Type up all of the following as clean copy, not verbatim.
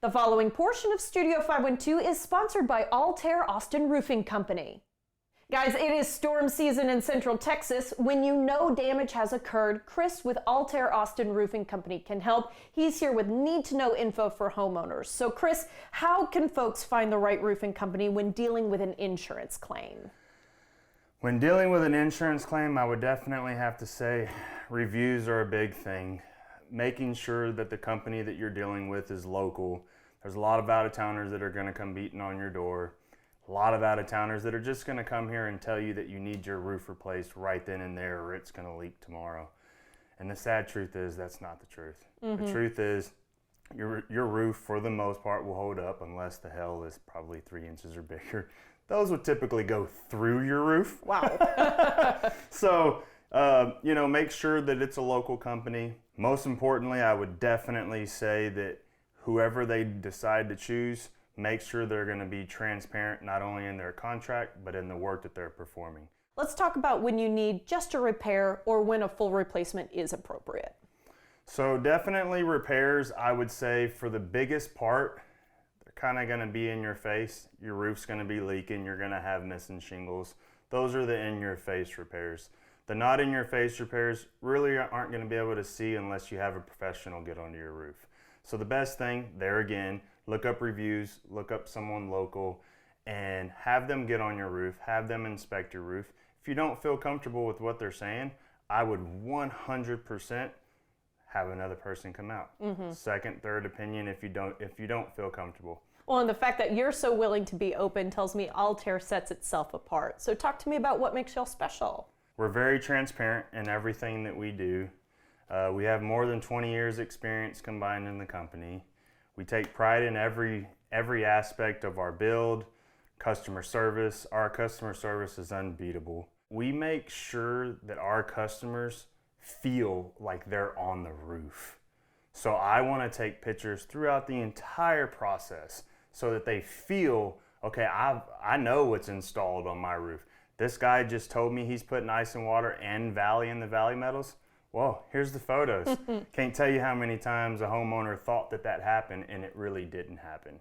The following portion of Studio 512 is sponsored by Altair Austin Roofing Company. Guys, it is storm season in Central Texas. When you know damage has occurred, Chris with Altair Austin Roofing Company can help. He's here with need-to-know info for homeowners. So Chris, how can folks find the right roofing company when dealing with an insurance claim? When dealing with an insurance claim, I would definitely have to say reviews are a big thing. Making sure that the company that you're dealing with is local. There's a lot of out-of-towners that are going to come beating on your door. A lot of out-of-towners that are just going to come here and tell you that you need your roof replaced right then and there or it's going to leak tomorrow. And the sad truth is that's not the truth. The truth is your roof, for the most part, will hold up unless the hail is probably 3 inches or bigger. Those would typically go through your roof. Wow. So, make sure that it's a local company. Most importantly, I would definitely say that whoever they decide to choose, make sure they're going to be transparent not only in their contract, but in the work that they're performing. Let's talk about when you need just a repair or when a full replacement is appropriate. So definitely repairs, I would say for the biggest part, they're kind of going to be in your face. Your roof's going to be leaking, you're going to have missing shingles. Those are the in-your-face repairs. The not in-your-face repairs really aren't going to be able to see unless you have a professional get onto your roof. So the best thing, there again, look up reviews, look up someone local, and have them get on your roof, have them inspect your roof. If you don't feel comfortable with what they're saying, I would 100% have another person come out. Second, third opinion if you don't feel comfortable. Well, and the fact that you're so willing to be open tells me Altair sets itself apart. So talk to me about what makes y'all special. We're very transparent in everything that we do. We have more than 20 years experience combined in the company. We take pride in every aspect of our build, customer service. Our customer service is unbeatable. We make sure that our customers feel like they're on the roof. So I want to take pictures throughout the entire process so that they feel, okay, I know what's installed on my roof. This guy just told me he's putting ice and water and Valley in the Valley metals. Well, here's the photos. Can't tell you how many times a homeowner thought that happened and it really didn't happen.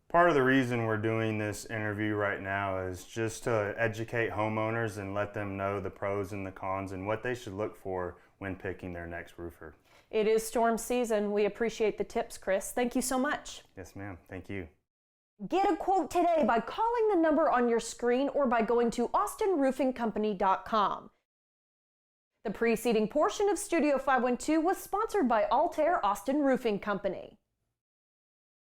Part of the reason we're doing this interview right now is just to educate homeowners and let them know the pros and the cons and what they should look for when picking their next roofer. It is storm season. We appreciate the tips, Chris. Thank you so much. Yes, ma'am. Thank you. Get a quote today by calling the number on your screen or by going to austinroofingcompany.com. The preceding portion of Studio 512 was sponsored by Altair Austin Roofing Company.